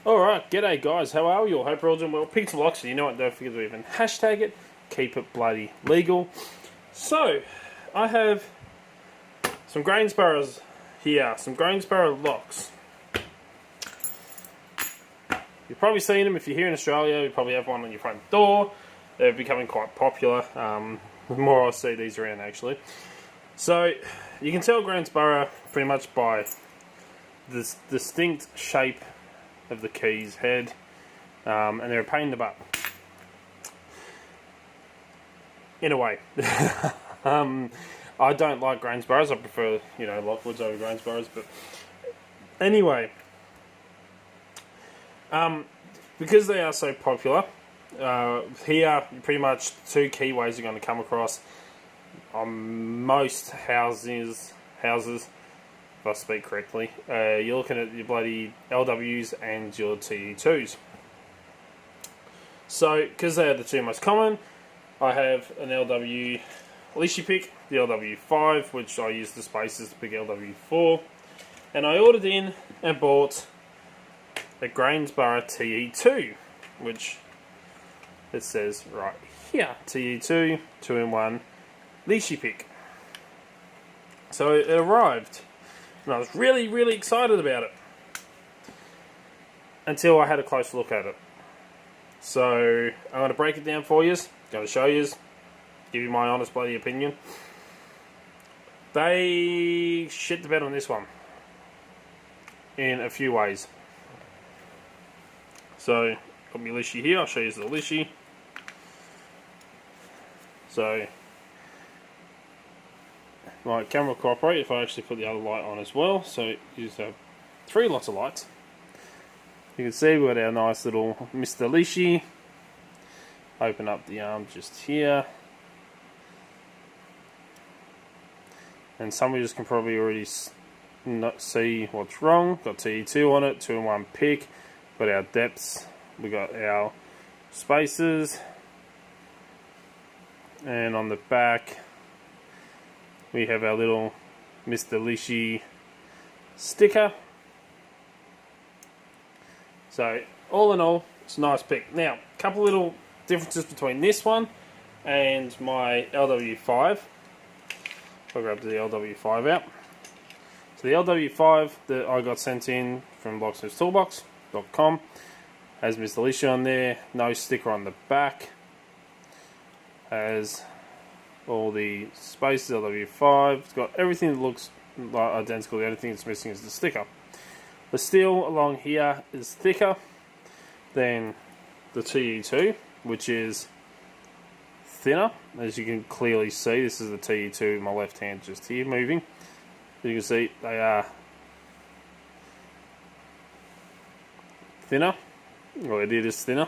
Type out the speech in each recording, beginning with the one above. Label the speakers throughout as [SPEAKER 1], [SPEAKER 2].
[SPEAKER 1] Alright, g'day guys, how are you all? Hope you're all doing well. Pick some locks, you know what, don't forget to even hashtag it. Keep it bloody legal. So, I have some Grainsboroughs here, some Grainsborough locks. You've probably seen them if you're here in Australia, you probably have one on your front door. They're becoming quite popular, the more I see these around actually. So, you can tell Grainsborough pretty much by the distinct shape of the key's head, and they're a pain in the butt. In a way. I don't like Grainsboroughs, I prefer, Lockwoods over Grainsboroughs, but anyway, because they are so popular, here pretty much two keyways you're going to come across on most houses, if I speak correctly. You're looking at your bloody LWs and your TE2s. So, because they are the two most common, I have an LW Lishi pick, the LW5, which I use the spaces to pick LW4, and I ordered in and bought a Grainsborough TE2, which it says right here, TE2, 2-in-1 Lishi pick. So it arrived, and I was really excited about it, until I had a close look at it. So I'm going to break it down for you, going to show you, give you my honest bloody opinion. They shit the bed on this one in a few ways. So, got my Lishi here, I'll show you the Lishi. So, my camera will cooperate if I actually put the other light on as well. So, you just have three lots of lights. You can see we've got our nice little Mr Lishi. Open up the arm just here. And some of you can probably already not see what's wrong. Got TE2 on it, 2-in-1 pick. Got our depths, we got our spaces, and on the back we have our little Mr Lishi sticker. So all in all, it's a nice pick. Now, a couple little differences between this one and my LW5. I'll grab the LW5 out. So the LW5 that I got sent in from locksmithstoolbox.com has Mr Lishi on there, no sticker on the back, has all the spaces, LW5, it's got everything that looks like identical. The only thing that's missing is the sticker. The steel along here is thicker than the TE2, which is thinner. As you can clearly see, this is the TE2, my left hand just here moving. You can see they are thinner, or it is thinner.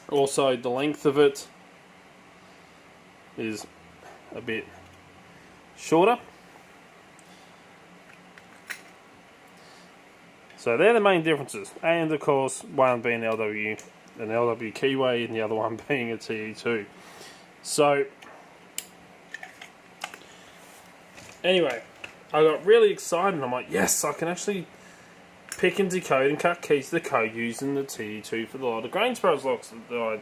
[SPEAKER 1] Also, the length of it is a bit shorter. So they're the main differences, and of course one being an LW keyway and the other one being a TE2. So anyway, I got really excited and I'm like, yes, I can actually pick and decode and cut keys to the code using the TE2 for the lot of Grainsborough locks that I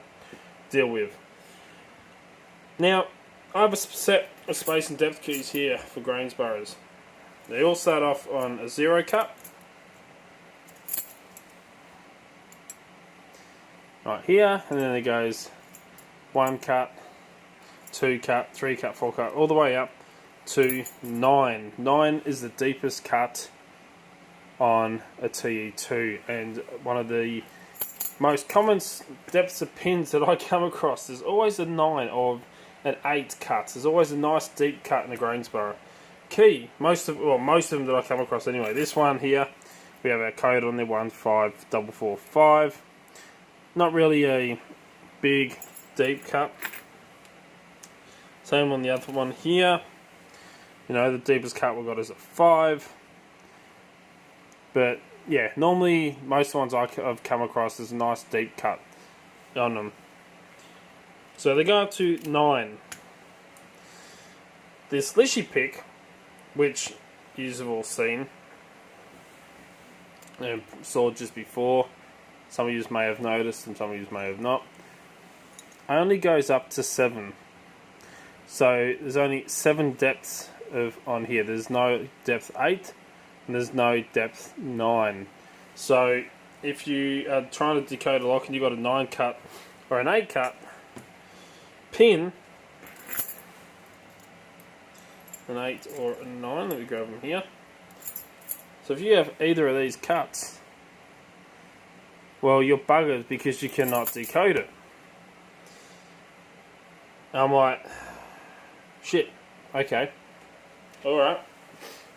[SPEAKER 1] deal with. Now, I have a set of space and depth keys here for Grainsboroughs. They all start off on a 0 cut. Right here, and then it goes 1 cut, 2 cut, 3 cut, 4 cut, all the way up to 9. 9 is the deepest cut on a TE2, and one of the most common depths of pins that I come across, there's always a 9 or an 8 cut. There's always a nice deep cut in the Grainsborough key. Most of them that I come across anyway. This one here, we have our code on there, 15445. Not really a big deep cut. Same on the other one here. The deepest cut we've got is a 5. But yeah, normally most ones I've come across is a nice deep cut on them. So they go up to 9. This Lishi pick, which you've all seen, saw just before. Some of you may have noticed and some of you may have not. It only goes up to 7. So there's only 7 depths on here. There's no depth 8 and there's no depth 9. So if you are trying to decode a lock and you've got a 9 cut or an 8 cut pin, an 8 or a 9, let me grab them here. So if you have either of these cuts, well, you're buggered because you cannot decode it. I'm like, shit, okay, alright.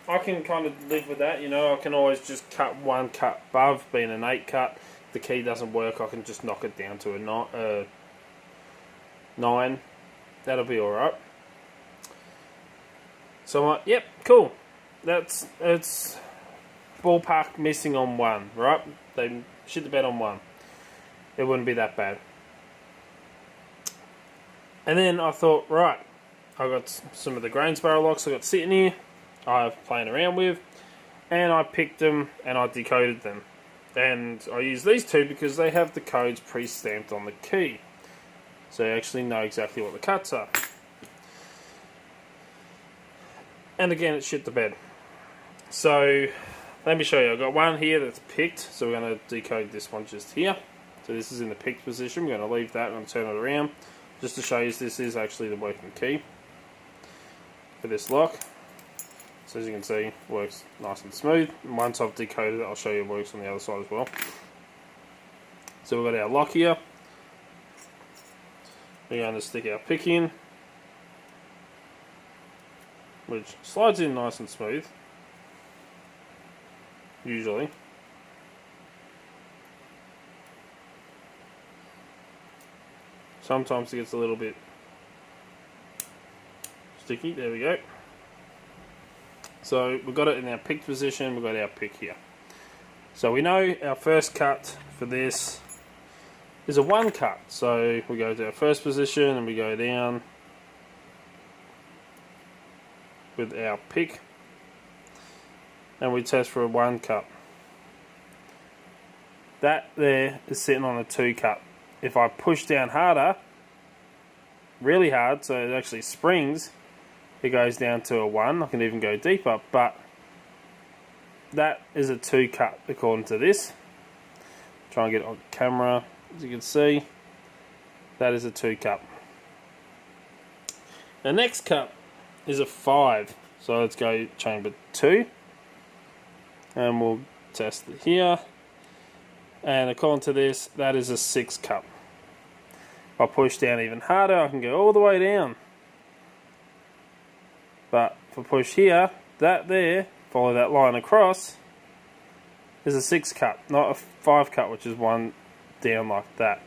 [SPEAKER 1] I can kind of live with that, you know. I can always just cut one cut above, being an 8 cut. If the key doesn't work, I can just knock it down to a 9. That'll be alright. So I'm like, yep, cool. It's ballpark missing on 1, right? They shit the bed on 1. It wouldn't be that bad. And then I thought, right, I got some of the Grainsborough locks I got sitting here, I've playing around with, and I picked them and I decoded them. And I use these two because they have the codes pre-stamped on the key. So you actually know exactly what the cuts are. And again, it shit the bed. So let me show you. I've got one here that's picked, so we're going to decode this one just here. So this is in the picked position. We're going to leave that. I'm going to turn it around just to show you this is actually the working key for this lock. So as you can see, it works nice and smooth. And once I've decoded it, I'll show you it works on the other side as well. So we've got our lock here. We're going to stick our pick in, which slides in nice and smooth, usually. Sometimes it gets a little bit sticky. There we go. So we've got it in our picked position, we've got our pick here. So we know our first cut for this is a 1 cut. So we go to our first position and we go down with our pick and we test for a 1 cut. That there is sitting on a 2 cut. If I push down harder, really hard, so it actually springs, it goes down to a 1. I can even go deeper, but that is a 2 cut according to this. Try and get it on camera. As you can see, that is a 2 cut. The next cut is a 5. So let's go chamber 2. And we'll test it here. And according to this, that is a 6 cut. If I push down even harder, I can go all the way down. But if I push here, that there, follow that line across, is a 6 cut, not a 5 cut, which is 1 down like that.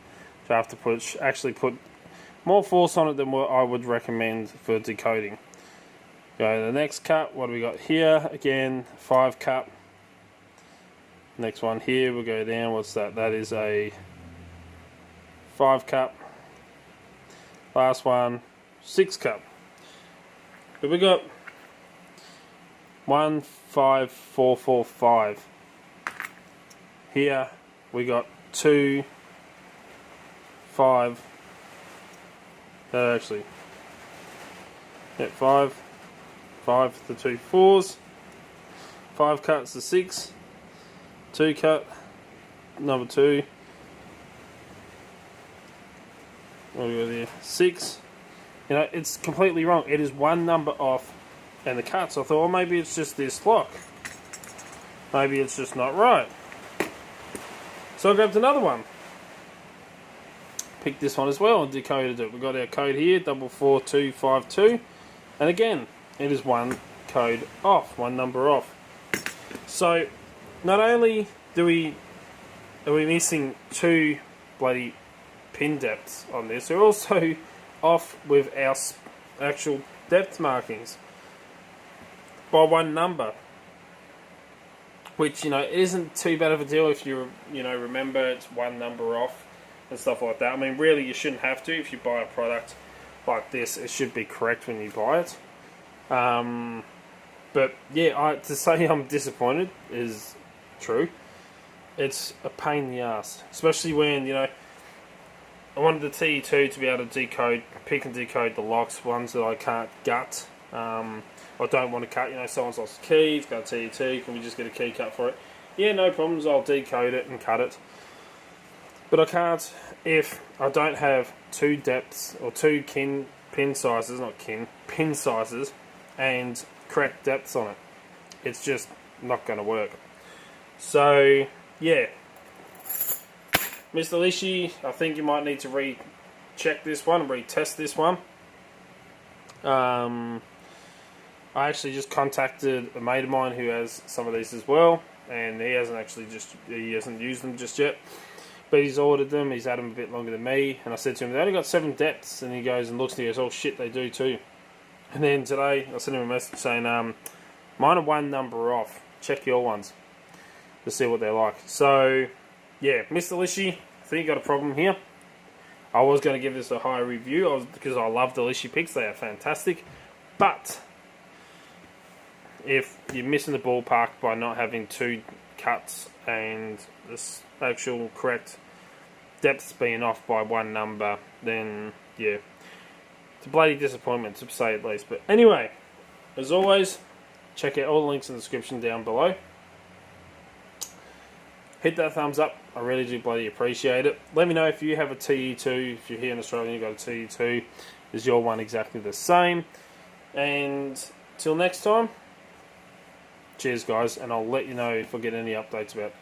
[SPEAKER 1] So I have to actually put more force on it than what I would recommend for decoding. Go to the next cut. What do we got here? Again, 5 cut. Next one here, we'll go down. What's that? That is a 5 cut. Last one, 6 cut. But we got 1, 5, 4, 4, 5. Here we got 2, 5. Actually, yeah, 5, 5 the 2 4s. 5 cuts the 6. 2 cut, number 2. What do we got there? 6. You know, it's completely wrong. It is 1 number off and the cuts. I thought, well, maybe it's just this lock. Maybe it's just not right. So I grabbed another one. Picked this one as well and decoded it. We've got our code here, 44252. And again, it is 1 code off, 1 number off. So not only are we missing 2 bloody pin depths on this, we're also off with our actual depth markings by 1 number, which, you know, isn't too bad of a deal if you remember it's 1 number off and stuff like that. I mean, really, you shouldn't have to. If you buy a product like this, it should be correct when you buy it. But yeah, to say I'm disappointed is true. it's a pain in the ass, especially when, you know, I wanted the TE2 to be able to pick and decode the locks, ones that I can't gut. I don't want to cut, you know, someone's lost a key, it's got a TE2, can we just get a key cut for it? Yeah, no problems, I'll decode it and cut it. But I can't if I don't have two depths, or two pin sizes, pin sizes, and correct depths on it. It's just not going to work. So, yeah. Mr Lishi, I think you might need to recheck this one, retest this one. I actually just contacted a mate of mine who has some of these as well, and he hasn't used them just yet. But he's ordered them, he's had them a bit longer than me, and I said to him, they only got 7 depths, and he goes and looks and he goes, oh shit, they do too. And then today, I sent him a message saying, mine are 1 number off, check your ones, to see what they're like. So, yeah, Mr Lishi, I think you got a problem here. I was going to give this a high review, because I love the Lishi picks, they are fantastic, but if you're missing the ballpark by not having 2 cuts and this actual correct depths being off by 1 number, then yeah, it's a bloody disappointment, to say at least. But anyway, as always, check out all the links in the description down below. Hit that thumbs up, I really do bloody appreciate it. Let me know if you have a TE2, if you're here in Australia and you've got a TE2, is your one exactly the same? And till next time, cheers guys, and I'll let you know if I get any updates about